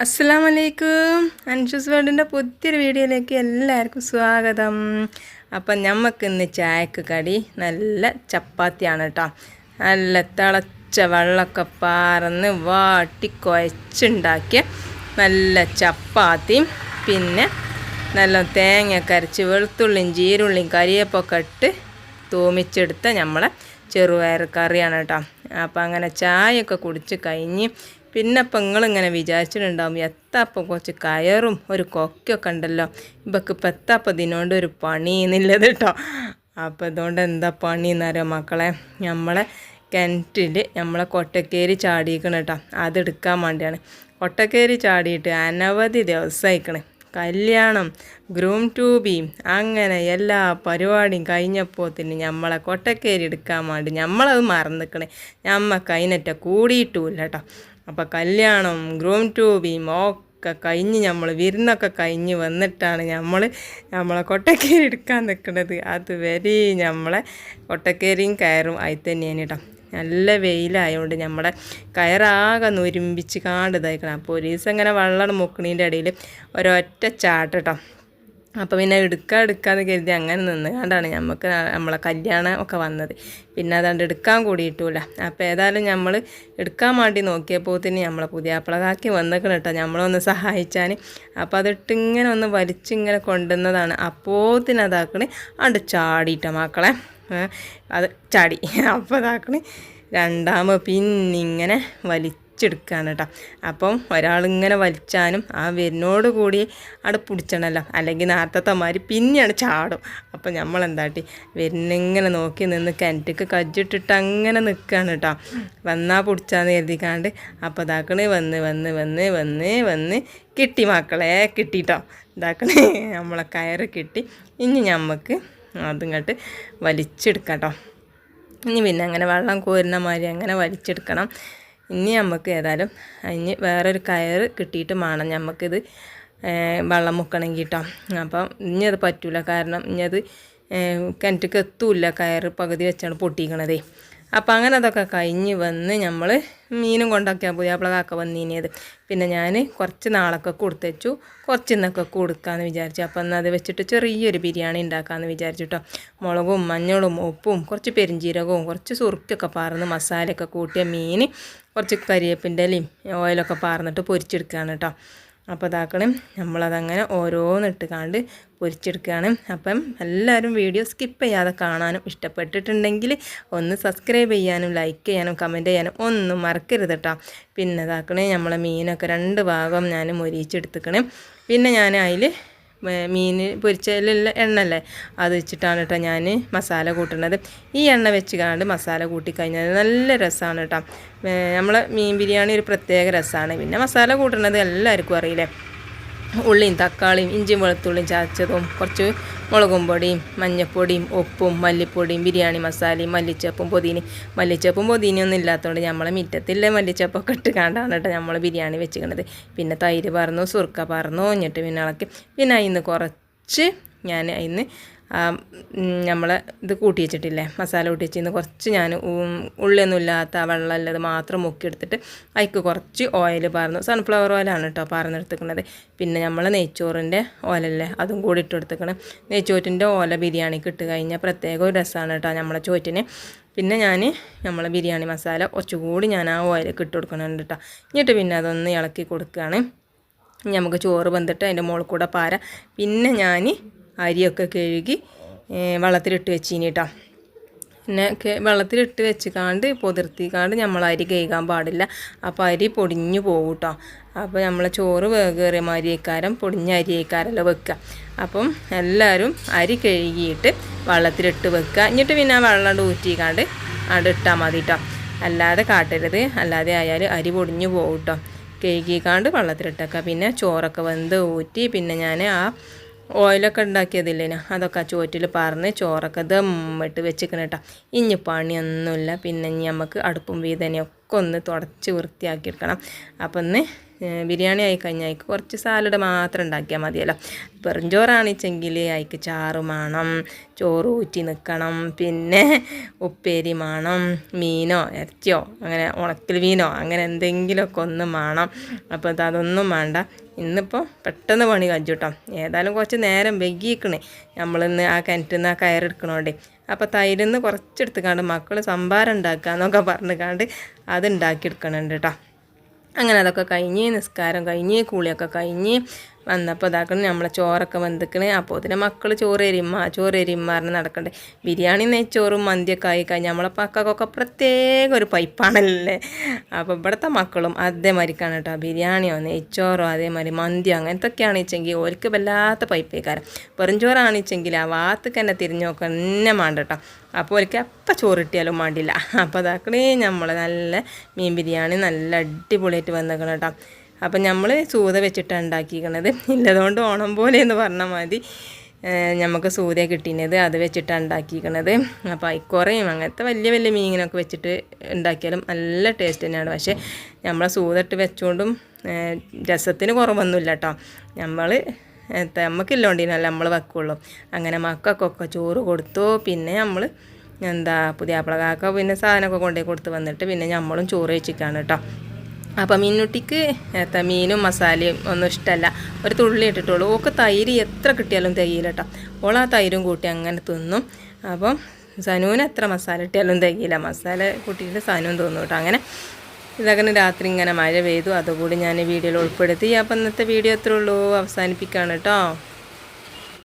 അസ്സലാമലൈക്കും. അൻഷൂസ് വേൾഡിൻ്റെ പുതിയൊരു വീഡിയോയിലേക്ക് എല്ലാവർക്കും സ്വാഗതം. അപ്പം നമുക്ക് ഇന്ന് ചായക്ക് കടി നല്ല ചപ്പാത്തിയാണ് കേട്ടോ. നല്ല തിളച്ച വെള്ളമൊക്കെ പാർന്ന് വാട്ടി കുഴച്ചുണ്ടാക്കിയ നല്ല ചപ്പാത്തിയും പിന്നെ നല്ല തേങ്ങയൊക്കെ അരച്ച് വെളുത്തുള്ളിയും ജീരുള്ളിയും കരിയേപ്പൊക്കെ ഇട്ട് തൂമിച്ചെടുത്ത നമ്മളെ ചെറുപയർ കറിയാണ് കേട്ടോ. അപ്പം അങ്ങനെ ചായയൊക്കെ കുടിച്ച് കഴിഞ്ഞ് പിന്നെ ഇപ്പം നിങ്ങളിങ്ങനെ വിചാരിച്ചിട്ടുണ്ടാവും എത്താപ്പം കുറച്ച് കയറും ഒരു കൊക്കൊക്കെ ഉണ്ടല്ലോ, ഇവക്ക് ഇപ്പം എത്താപ്പം ഇതിനോണ്ട് ഒരു പണി എന്നുള്ളത് കേട്ടോ. അപ്പം ഇതുകൊണ്ട് എന്താ പണി എന്നറിയാം മക്കളെ, നമ്മളെ കിണറ്റിൽ നമ്മളെ കൊട്ടക്കേരി ചാടിയിക്കണം കേട്ടോ. അതെടുക്കാൻ വേണ്ടിയാണ്. കൊട്ടക്കേരി ചാടിയിട്ട് അനവധി ദിവസമായിക്കണ്. കല്യാണം, ഗ്രൂം ട്യൂബിയും അങ്ങനെ എല്ലാ പരിപാടിയും കഴിഞ്ഞപ്പോൾ തന്നെ നമ്മളെ കൊട്ടക്കേരി എടുക്കാൻ വേണ്ടി നമ്മളത് മറന്നിക്കണേ. നമ്മൾക്ക് അതിനറ്റ കൂടിയിട്ടുമില്ല കേട്ടോ. അപ്പോൾ കല്യാണം, ഗ്രൂം ട്യൂബിയും ഒക്കെ കഴിഞ്ഞ് നമ്മൾ വിരുന്നൊക്കെ കഴിഞ്ഞ് വന്നിട്ടാണ് നമ്മളെ കൊട്ടക്കേരി എടുക്കാൻ നിൽക്കുന്നത്. അതുവരെ നമ്മളെ കൊട്ടക്കേരിയും കയറും ആയി തന്നെയാണ് കേട്ടോ. നല്ല വെയിലായതുകൊണ്ട് നമ്മളെ കയറാകെ നുരുമ്പിച്ച് കാണ്ടതായിക്കണം. അപ്പോൾ ഒരു ദിവസം ഇങ്ങനെ വെള്ളം മുക്കണീൻ്റെ ഇടയിൽ ഒരൊറ്റ ചാട്ട കേട്ടോ. അപ്പോൾ പിന്നെ എടുക്കാന്ന് കരുതി അങ്ങനെ നിന്ന് കണ്ടാണ് നമുക്ക് നമ്മളെ കല്യാണം ഒക്കെ വന്നത്. പിന്നെ അതുകൊണ്ട് എടുക്കാൻ കൂടിയിട്ടില്ല. അപ്പോൾ ഏതായാലും നമ്മൾ എടുക്കാൻ വേണ്ടി നോക്കിയപ്പോൾ തന്നെ നമ്മളെ പുതിയാപ്പിളകാക്കി വന്നിക്കണം കേട്ടോ നമ്മളൊന്ന് സഹായിച്ചാൻ. അപ്പോൾ അതിട്ടിങ്ങനെ ഒന്ന് വലിച്ചിങ്ങനെ കൊണ്ടുവന്നതാണ്. അപ്പോത്തിന് അതാക്കണേ അണ്ട് ചാടിയിട്ട മക്കളെ, അത് ചാടി. അപ്പോൾ അതാക്കണേ രണ്ടാമത് പിന്നിങ്ങനെ വലിച്ചെടുക്കുകയാണ് കേട്ടോ. അപ്പം ഒരാളിങ്ങനെ വലിച്ചാനും ആ വരുന്നോട് കൂടി അവിടെ പിടിച്ചണല്ലോ, അല്ലെങ്കിൽ നേരത്തെ മാതിരി പിന്നെയാണ് ചാടും. അപ്പം നമ്മളെന്താട്ടി വരുന്നിങ്ങനെ നോക്കി നിന്ന് കിണറ്റിക്ക് കജ്ജിട്ടിട്ട് അങ്ങനെ നിൽക്കുകയാണ് കേട്ടോ. വന്നാൽ പിടിച്ചാന്ന് കരുതിക്കാണ്ട്. അപ്പോൾ ഇതാക്കണേ വന്ന് കിട്ടി മക്കളെ, കിട്ടിട്ടോ. ഇതാക്കണേ നമ്മളെ കയറ് കിട്ടി. ഇനി നമുക്ക് അതിങ്ങോട്ട് വലിച്ചെടുക്കാം കേട്ടോ. ഇനി പിന്നെ അങ്ങനെ വെള്ളം കോരുന്ന മാതിരി അങ്ങനെ വലിച്ചെടുക്കണം. ഇനി നമുക്ക് ഏതായാലും അതിന് വേറൊരു കയറ് കിട്ടിയിട്ട് വേണം നമുക്കിത് വെള്ളം മുക്കണമെങ്കിൽ കേട്ടോ. അപ്പം ഇനി അത് പറ്റില്ല, കാരണം ഇനി അത് കിണറ്റിക്ക് എത്തൂല്ല, കയറ് പകുതി വെച്ചാണ് പൊട്ടിക്കണതേ. അപ്പം അങ്ങനെ അതൊക്കെ കഴിഞ്ഞ് വന്ന് നമ്മൾ മീനും കൊണ്ടൊക്കെയാണ് പുതിയാപ്പിളകാക്ക വന്നിനിയത്. പിന്നെ ഞാൻ കുറച്ച് നാളൊക്കെ കൊടുത്തുവച്ചു, കുറച്ച് ഇന്നൊക്കെ കൊടുക്കാമെന്ന് വിചാരിച്ചു. അപ്പം എന്നാൽ അത് വെച്ചിട്ട് ചെറിയൊരു ബിരിയാണി ഉണ്ടാക്കാമെന്ന് വിചാരിച്ചിട്ടോ. മുളകും മഞ്ഞളും ഉപ്പും കുറച്ച് പെരിഞ്ചീരകവും കുറച്ച് സുറുക്കൊക്കെ പാർന്ന് മസാലയൊക്കെ കൂട്ടിയ മീൻ കുറച്ച് കരിവേപ്പിൻ്റെ ഇലയും ഓയിലൊക്കെ പാർന്നിട്ട് പൊരിച്ചെടുക്കുകയാണ് കേട്ടോ. അപ്പോൾ ഇതാക്കണം നമ്മളതങ്ങനെ ഓരോന്നിട്ട് കാണ്ട് പൊരിച്ചെടുക്കുകയാണ്. അപ്പം എല്ലാവരും വീഡിയോ സ്കിപ്പ് ചെയ്യാതെ കാണാനും ഇഷ്ടപ്പെട്ടിട്ടുണ്ടെങ്കിൽ ഒന്ന് സബ്സ്ക്രൈബ് ചെയ്യാനും ലൈക്ക് ചെയ്യാനും കമൻറ്റ് ചെയ്യാനും ഒന്നും മറക്കരുത് കേട്ടോ. പിന്നെ ഇതാക്കണേ നമ്മളെ മീനൊക്കെ 2 ഭാഗം ഞാൻ മൊരിച്ചെടുത്തുക്കണേ. പിന്നെ ഞാൻ അതിൽ മീൻ പൊരിച്ചതിലുള്ള എണ്ണല്ലേ അത് വെച്ചിട്ടാണ് കേട്ടോ ഞാൻ മസാല കൂട്ടുന്നത്. ഈ എണ്ണ വെച്ച് കാണ്ട് മസാല കൂട്ടിക്കഴിഞ്ഞാൽ നല്ല രസമാണ് കേട്ടോ. നമ്മളെ മീൻ ബിരിയാണി ഒരു പ്രത്യേക രസമാണ്. പിന്നെ മസാല കൂട്ടുന്നത് എല്ലാവർക്കും അറിയില്ലേ. ഉള്ളിയും തക്കാളിയും ഇഞ്ചിയും വെളുത്തുള്ളിയും ചതച്ചതും കുറച്ച് മുളകും പൊടിയും മഞ്ഞൾപ്പൊടിയും ഉപ്പും മല്ലിപ്പൊടിയും ബിരിയാണി മസാലയും മല്ലിച്ചപ്പും പൊതിനയൊന്നും ഇല്ലാത്തതുകൊണ്ട് നമ്മളെ മിറ്റത്തിലെ മല്ലിച്ചപ്പൊക്കെ ഇട്ട് കണ്ടാണ് കേട്ടോ നമ്മൾ ബിരിയാണി വെച്ചിരിക്കുന്നത്. പിന്നെ തൈര് പറന്നു, സുർക്ക പറന്നു, എന്നിട്ട് പിന്നെ ഇളക്കി പിന്നെ അതിന് കുറച്ച് ഞാൻ അതിന് നമ്മൾ ഇത് കൂട്ടി വെച്ചിട്ടില്ലേ മസാല കൂട്ടി വെച്ചിന്ന് കുറച്ച് ഞാൻ ഉള്ളിയൊന്നും ഇല്ലാത്ത വെള്ളമല്ലത് മാത്രം മുക്കിയെടുത്തിട്ട് അതിക്ക് കുറച്ച് ഓയിൽ പാർന്നു. സൺഫ്ലവർ ഓയിലാണ് കേട്ടോ പാർന്നെടുത്തിരിക്കുന്നത്. പിന്നെ നമ്മൾ നെയ്ച്ചോറിൻ്റെ ഓലല്ലേ അതും കൂടി ഇട്ട് കൊടുത്തിക്കണം. നെയ്ച്ചോറ്റിൻ്റെ ഓല ബിരിയാണിക്ക് ഇട്ട് കഴിഞ്ഞാൽ പ്രത്യേക ഒരു രസമാണ് കേട്ടോ നമ്മളെ ചോറ്റിന്. പിന്നെ നമ്മളെ ബിരിയാണി മസാല കുറച്ചുകൂടി ഞാൻ ആ ഓയിലേക്ക് ഇട്ട് കൊടുക്കണുണ്ട് കേട്ടോ. എന്നിട്ട് പിന്നെ അതൊന്ന് ഇളക്കി കൊടുക്കുകയാണ്. നമുക്ക് ചോറ് വന്നിട്ട് അതിൻ്റെ മുകളിൽ കൂടെ പാര. പിന്നെ ഞാൻ അരിയൊക്കെ കഴുകി വെള്ളത്തിലിട്ട് വെച്ചിനി കേട്ടോ. പിന്നെ വെള്ളത്തിലിട്ട് വെച്ചിക്കാണ്ട് പൊതിർത്തിക്കാണ്ട് നമ്മൾ അരി കഴുകാൻ പാടില്ല. അപ്പോൾ അരി പൊടിഞ്ഞു പോകും കേട്ടോ. അപ്പോൾ നമ്മളെ ചോറ് വേഗേറിയ അരിയേക്കാരം പൊടിഞ്ഞ അരിയേക്കാരല്ലോ വെക്കുക. അപ്പം എല്ലാവരും അരി കഴുകിയിട്ട് വെള്ളത്തിലിട്ട് വെക്കുക. എന്നിട്ട് പിന്നെ ആ വെള്ളം ഊറ്റിക്കാണ്ട് അവിടെ ഇട്ടാൽ മതി കേട്ടോ. അല്ലാതെ കാട്ടരുത്, അല്ലാതെ ആയാൽ അരി പൊടിഞ്ഞു പോകും കേട്ടോ. കഴുകിക്കാണ്ട് വെള്ളത്തിലിട്ടേക്കുക. പിന്നെ ചോറൊക്കെ വെന്ത് ഊറ്റി പിന്നെ ഞാൻ ആ ഓയിലൊക്കെ ഉണ്ടാക്കിയതില്ലേനോ അതൊക്കെ ആ ചോറ്റിൽ പാർന്ന് ചോറൊക്കെ ദമ്മിട്ട് വെച്ചിക്കണം കേട്ടോ. ഇനി പണിയൊന്നുമില്ല. പിന്നെ ഇനി നമുക്ക് അടുപ്പും വീതനെയൊക്കെ ഒന്ന് തുടച്ച് വൃത്തിയാക്കിയെടുക്കണം. അപ്പം ഒന്ന് ബിരിയാണി ആയി കഴിഞ്ഞാൽ അതിക്ക് കുറച്ച് സാലഡ് മാത്രം ഉണ്ടാക്കിയാൽ മതിയല്ലോ. വെറുംചോറാണിച്ചെങ്കിൽ അതിക്ക് ചാറ് വേണം, ചോറ് ഊറ്റി നിൽക്കണം, പിന്നെ ഉപ്പേരി വേണം, മീനോ ഇറച്ചിയോ അങ്ങനെ ഉണക്കൽ മീനോ അങ്ങനെ എന്തെങ്കിലുമൊക്കെ ഒന്നും വേണം. അപ്പോൾ അതൊന്നും വേണ്ട. ഇന്നിപ്പോൾ പെട്ടെന്ന് പണി കഴിച്ചു കേട്ടോ. ഏതായാലും കുറച്ച് നേരം വൈകിക്കണേ നമ്മളിന്ന് ആ കിണറ്റിൽ നിന്ന് ആ കയറെടുക്കണോണ്ടേ. അപ്പോൾ തൈരിൽ നിന്ന് കുറച്ചെടുത്ത് മക്കൾ സംഭാരം ഉണ്ടാക്കുക എന്നൊക്കെ പറഞ്ഞുകൊണ്ട് അത് ഉണ്ടാക്കിയെടുക്കണുണ്ട് കേട്ടോ. അങ്ങനെ അതൊക്കെ കഴിഞ്ഞ് നിസ്കാരം കഴിഞ്ഞ് കുളിയൊക്കെ കഴിഞ്ഞ് വന്നപ്പോൾ ഇതാക്കണം നമ്മളെ ചോറൊക്കെ വെന്തിക്കണേ. അപ്പോൾ ഇതിന് മക്കൾ ചോറ് എരിയുമാറിന് നടക്കണ്ടേ. ബിരിയാണി നെയ്ച്ചോറും മന്തിയൊക്കെ ആയി കഴിഞ്ഞാൽ നമ്മളെ പക്കൊക്കെ പ്രത്യേക ഒരു പൈപ്പാണല്ലേ. അപ്പോൾ ഇവിടുത്തെ മക്കളും അതേമാതിരിക്കാണ് കേട്ടോ. ബിരിയാണിയോ നെയ്ച്ചോറോ അതേമാതിരി മന്തിയോ അങ്ങനത്തൊക്കെയാണ് വെച്ചെങ്കിൽ ഓർക്ക് വല്ലാത്ത പൈപ്പേക്കാരം. വെറുംചോറാണിച്ചെങ്കിൽ ആ ഭാഗത്തേക്ക് തന്നെ തിരിഞ്ഞു നോക്കാൻ തന്നെ വേണ്ട കേട്ടോ. അപ്പോൾ ഒരിക്കൽ അപ്പം ചോറ് കിട്ടിയാലും വേണ്ടില്ല. അപ്പോൾ അതാക്കണേ നമ്മൾ നല്ല മീൻ ബിരിയാണി നല്ല അടിപൊളിയായിട്ട് വന്നേക്കണം കേട്ടോ. അപ്പം നമ്മൾ സൂത വെച്ചിട്ടാണ് ഉണ്ടാക്കിയിരിക്കണത്. ഇല്ലതുകൊണ്ട് ഓണം പോലെ എന്ന് പറഞ്ഞാൽ മതി. നമുക്ക് സൂത കിട്ടിയത് അത് വെച്ചിട്ടാണ് ഉണ്ടാക്കിയിരിക്കണത്. അപ്പോൾ അയിക്കുറയും അങ്ങനത്തെ വലിയ വലിയ മീനിനൊക്കെ വെച്ചിട്ട് ഉണ്ടാക്കിയാലും നല്ല ടേസ്റ്റ് തന്നെയാണ്. പക്ഷേ നമ്മളെ സൂതിട്ട് വെച്ചുകൊണ്ടും രസത്തിന് കുറവൊന്നുമില്ല കേട്ടോ. നമുക്കില്ലോണ്ടിനല്ല നമ്മൾ വെക്കുള്ളൂ. അങ്ങനെ മക്കൾക്കൊക്കെ ചോറ് കൊടുത്തു. പിന്നെ നമ്മൾ പുതിയാപ്പിളകാക്ക പിന്നെ സാധനമൊക്കെ കൊണ്ടുപോയി കൊടുത്ത് വന്നിട്ട് പിന്നെ നമ്മളും ചോറ് വെച്ചിട്ടാണ് കേട്ടോ. അപ്പം മീനുട്ടിക്ക് മീനും മസാലയും ഒന്നും ഇഷ്ടമല്ല, ഒരു തുള്ളി ഇട്ടിട്ടുള്ളൂ. ഓക്ക് തൈര് എത്ര കിട്ടിയാലും തികയില്ല കേട്ടോ. ഓൾ ആ തൈരും കൂട്ടി അങ്ങനെ തിന്നും. അപ്പം സനുവിന് എത്ര മസാല ഇട്ടിയാലും തികയില്ല. മസാല കൂട്ടിയിട്ട് സനുവും തിന്നും കേട്ടോ. അങ്ങനെ ഇതങ്ങനെ രാത്രി ഇങ്ങനെ മഴ പെയ്തു. അതുകൂടി ഞാൻ വീഡിയോയിൽ ഉൾപ്പെടുത്തി. അപ്പം ഇന്നത്തെ വീഡിയോ എത്ര ഉള്ളൂ അവസാനിപ്പിക്കുകയാണ് കേട്ടോ.